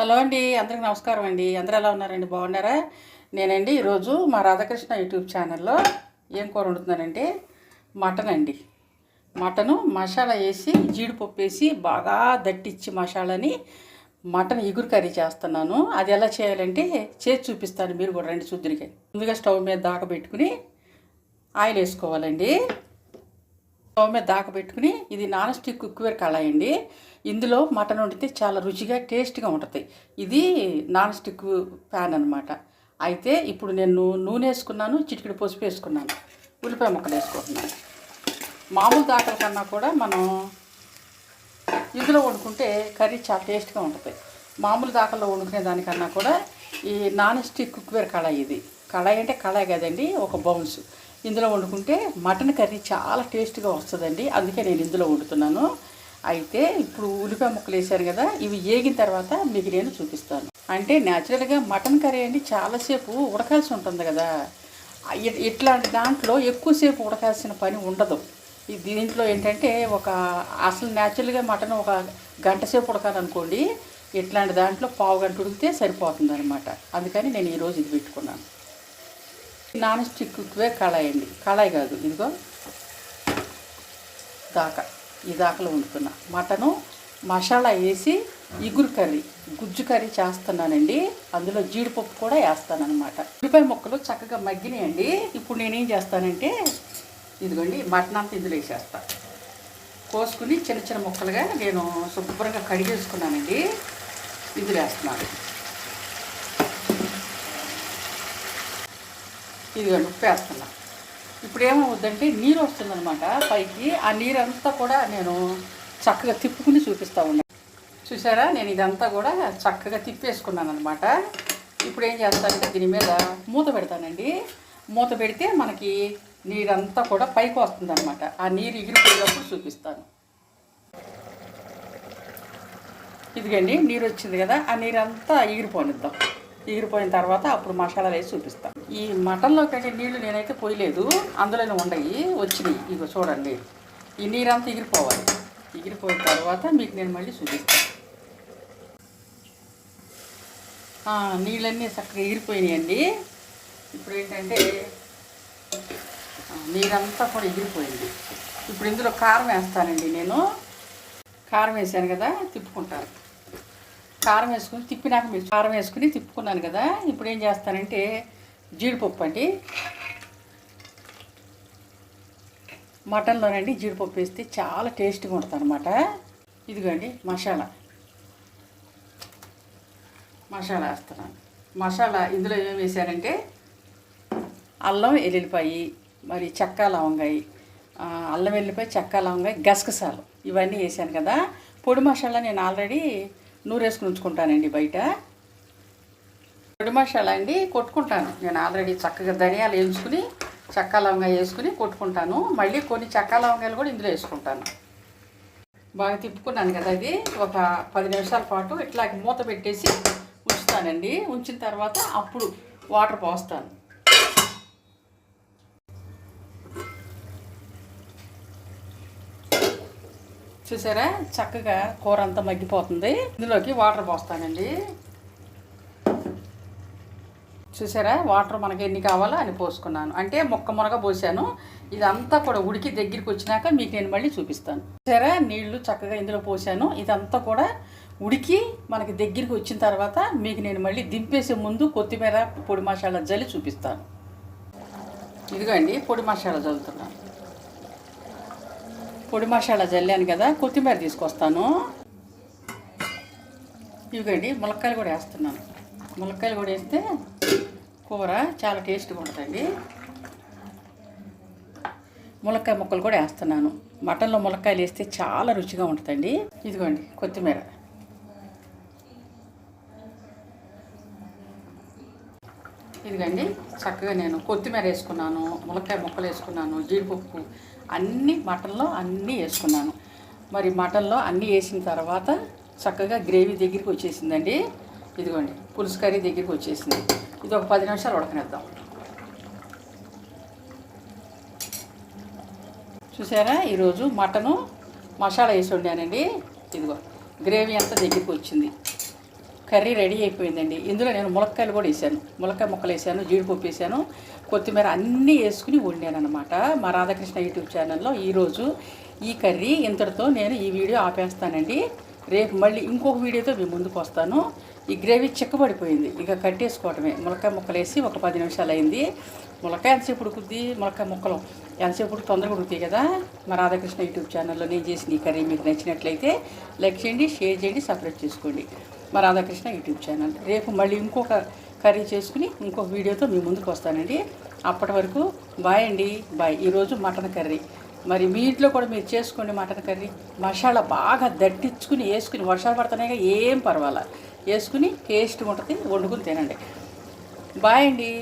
Hello అండి, అందరికి నమస్కారం అండి. అందరూ ఎలా ఉన్నారండి? బాగున్నారా? నేనండి ఈరోజు మా రాధాకృష్ణ యూట్యూబ్ ఛానల్లో ఏం కూర వండుతున్నానంటే మటన్ అండి. మటను మసాలా వేసి జీడిపప్పు వేసి బాగా దట్టించి మసాలాని మటన్ ఇగురు కర్రీ చేస్తున్నాను. అది ఎలా చేయాలంటే చేసి చూపిస్తాను, మీరు కూడా రండి చూద్దురికే. ముందుగా స్టవ్ మీద దాకా పెట్టుకుని ఆయిల్ వేసుకోవాలండి. స్టవ్ మీద దాకా పెట్టుకుని, ఇది నాన్ స్టిక్ కుక్వేర్ కళాయి అండి. ఇందులో మటన్ వండితే చాలా రుచిగా టేస్ట్గా ఉంటుంది. ఇది నాన్ స్టిక్ ప్యాన్ అనమాట. అయితే ఇప్పుడు నేను నూనె వేసుకున్నాను, చిటికెడు పసుపు వేసుకున్నాను, ఉల్లిపాయ ముక్కలు వేసుకుంటున్నాను. మామూలు దాకల కన్నా కూడా మనం ఇందులో వండుకుంటే కర్రీ చాలా టేస్ట్గా ఉంటుంది. మామూలు దాకల్లో వండుకునే దానికన్నా కూడా ఈ నాన్ స్టిక్ కుక్వేర్ కళాయి, ఇది కళాయి అంటే కళాయి కదండి, ఒక బౌల్స్. ఇందులో వండుకుంటే మటన్ కర్రీ చాలా టేస్ట్గా వస్తుందండి. అందుకే నేను ఇందులో వండుతున్నాను. అయితే ఇప్పుడు ఉల్లిపాయ ముక్కలు వేసాను కదా, ఇవి వేగిన తర్వాత మీకు నేను చూపిస్తాను. అంటే న్యాచురల్గా మటన్ కర్రీ అండి చాలాసేపు ఉడకాల్సి ఉంటుంది కదా. ఇట్లాంటి దాంట్లో ఎక్కువసేపు ఉడకాల్సిన పని ఉండదు. దీంట్లో ఏంటంటే అసలు న్యాచురల్గా మటన్ ఒక గంట సేపు ఉడకాలనుకోండి, ఇట్లాంటి దాంట్లో పావు గంట ఉడికితే సరిపోతుంది అనమాట. అందుకని నేను ఈరోజు ఇది పెట్టుకున్నాను. నాన్ స్టిక్ కుక్వేర్ కళాయి అండి, కళాయి కాదు, ఇదిగో ఈ దాకలో వండుతున్నా. మటను మసాలా వేసి ఇగురు కర్రీ, గుజ్జు కర్రీ చేస్తున్నానండి. అందులో జీడిపప్పు కూడా వేస్తాను అనమాట. ఉల్లిపాయ ముక్కలు చక్కగా మగ్గినాయండి. ఇప్పుడు నేనేం చేస్తానంటే ఇదిగోండి మటన్ అంతా ఇందులో వేసేస్తా. కోసుకుని చిన్న చిన్న ముక్కలుగా నేను శుభ్రంగా కడిగేసుకున్నానండి. ఇందులో వేస్తున్నాను. ఇదిగోండి ఉప్పు వేస్తున్నా. ఇప్పుడు ఏమవుద్దంటే నీరు వస్తుందన్నమాట పైకి. ఆ నీరంతా కూడా నేను చక్కగా తిప్పుకుని చూపిస్తూ ఉన్నాను. చూసారా, నేను ఇదంతా కూడా చక్కగా తిప్పేసుకున్నాను అనమాట. ఇప్పుడు ఏం చేస్తానంటే దీని మీద మూత పెడతానండి. మూత పెడితే మనకి నీరంతా కూడా పైకి వస్తుందన్నమాట. ఆ నీరు ఎగిరిపోయేటప్పుడు చూపిస్తాను. ఇదిగండి నీరు వచ్చింది కదా, ఆ నీరంతా ఎగిరిపోనిద్దాం. ఎగిరిపోయిన తర్వాత అప్పుడు మసాలా వేసి చూపిస్తాను. ఈ మటన్లో కంటే నీళ్లు నేనైతే పోయలేదు, అందులోనే ఉండయి వచ్చినాయి. ఇగో చూడండి, ఈ నీరంతా ఎగిరిపోవాలి. ఎగిరిపోయిన తర్వాత మీకు నేను మళ్ళీ చూపిస్తాను. నీళ్ళన్నీ చక్కగా ఎగిరిపోయినాయండి. ఇప్పుడు ఏంటంటే నీరంతా కూడా ఎగిరిపోయింది. ఇప్పుడు ఇందులో కారం వేస్తానండి. నేను కారం వేసాను కదా, తిప్పుకుంటాను. కారం వేసుకుని తిప్పినాక మీరు కారం వేసుకుని తిప్పుకున్నాను కదా. ఇప్పుడు ఏం చేస్తానంటే జీడిపప్పు అండి. మటన్లోనండి జీడిపప్పు వేస్తే చాలా టేస్ట్గా ఉంటుంది అనమాట. ఇదిగోండి మసాలా వేస్తున్నాను. మసాలా ఇందులో ఏం వేసానంటే అల్లం వెల్లుల్లిపాయి, మరి చెక్క లవంగాయ, అల్లం వెల్లుల్లిపాయ, చెక్క లవంగాయ, గసగసాలు ఇవన్నీ వేసాను కదా. పొడి మసాలా నేను ఆల్రెడీ నూరేసుకుని ఉంచుకుంటానండి బయట. పొడి మసాలా అండి కొట్టుకుంటాను నేను ఆల్రెడీ. చక్కగా ధనియాలు వేయించుకుని చెక్క లవంగా వేసుకుని కొట్టుకుంటాను. మళ్ళీ కొన్ని చెక్క లవంగాలు కూడా ఇందులో వేసుకుంటాను. బాగా తిప్పుకున్నాను కదా, ఇది ఒక 10 నిమిషాల పాటు ఇట్లా మూత పెట్టేసి ఉంచుతానండి. ఉంచిన తర్వాత అప్పుడు వాటర్ పోస్తాను. చూసారా, చక్కగా కూర అంతా మగ్గిపోతుంది. ఇందులోకి వాటర్ పోస్తానండి. చూసారా, వాటర్ మనకి ఎన్ని కావాలో అని పోసుకున్నాను. అంటే మునగ పోసాను. ఇదంతా కూడా ఉడికి దగ్గరికి వచ్చినాక మీకు నేను మళ్ళీ చూపిస్తాను. చూసారా, నీళ్లు చక్కగా ఇందులో పోసాను. ఇదంతా కూడా ఉడికి మనకి దగ్గరికి వచ్చిన తర్వాత మీకు నేను మళ్ళీ దింపేసే ముందు కొత్తిమీర, పొడి మసాలా జల్లి చూపిస్తాను. ఇదిగోండి పొడి మసాలా జల్లుతున్నాను. పొడి మసాలా జల్లాను కదా, కొత్తిమీర తీసుకొస్తాను. ఇవిగండి ములక్కాయలు కూడా వేస్తున్నాను. ములక్కాయలు కూడా వేస్తే కూర చాలా టేస్ట్గా ఉంటుందండి. ములక్కాయ ముక్కలు కూడా వేస్తున్నాను. మటన్లో ములక్కాయలు వేస్తే చాలా రుచిగా ఉంటుందండి. ఇదిగోండి కొత్తిమీర. ఇదిగండి చక్కగా నేను కొత్తిమీర వేసుకున్నాను, ములక్కాయ ముక్కలు వేసుకున్నాను, జీడిపప్పు అన్నీ మటన్లో అన్నీ వేసుకున్నాను. మరి మటన్లో అన్నీ వేసిన తర్వాత చక్కగా గ్రేవీ దగ్గరికి వచ్చేసిందండి. ఇదిగోండి పులుసు కర్రీ దగ్గరికి వచ్చేసింది. ఇది ఒక 10 నిమిషాలు ఉడకనిద్దాం. చూసారా, ఈరోజు మటను మసాలా వేసి వండానండి. ఇదిగో గ్రేవీ అంతా దగ్గరికి వచ్చింది. కర్రీ రెడీ అయిపోయిందండి. ఇందులో నేను ములక్కాయలు కూడా వేసాను, ములక్కాయ ముక్కలు వేసాను, జీడిపప్పు వేసాను, కొత్తిమీర అన్నీ వేసుకుని వండాను అనమాట. మా రాధాకృష్ణ యూట్యూబ్ ఛానల్లో ఈరోజు ఈ కర్రీ ఇంతటితో నేను ఈ వీడియో ఆపేస్తానండి. రేపు మళ్ళీ ఇంకొక వీడియోతో మీ ముందుకు వస్తాను. ఈ గ్రేవీ చిక్కబడిపోయింది, ఇక కట్టేసుకోవటమే. ములక్కాయ ముక్కలు వేసి ఒక 10 నిమిషాలు అయింది. ములక్కాయ ఎంతసేపు ఉడుకుద్ది, ములక్కాయ ముక్కలు ఎంతసేపు తొందరగా ఉడుకుతాయి కదా. మా రాధాకృష్ణ యూట్యూబ్ ఛానల్లో నేను చేసిన ఈ కర్రీ మీకు నచ్చినట్లయితే లైక్ చేయండి, షేర్ చేయండి, సబ్స్క్రైబ్ చేసుకోండి మా రాధాకృష్ణ యూట్యూబ్ ఛానల్. రేపు మళ్ళీ ఇంకొక కర్రీ చేసుకుని ఇంకొక వీడియోతో మీ ముందుకు వస్తానండి. అప్పటి వరకు బాయ్ అండి, బాయ్. ఈరోజు మటన్ కర్రీ. మరి మీ ఇంట్లో కూడా మీరు చేసుకోండి మటన్ కర్రీ. మసాలా బాగా దట్టించుకుని వేసుకుని, వర్షాలు పడుతున్నాయిగా ఏం పర్వాలా, వేసుకుని టేస్ట్గా ఉంటుంది, వండుకుని తినండి. బాయ్ అండి.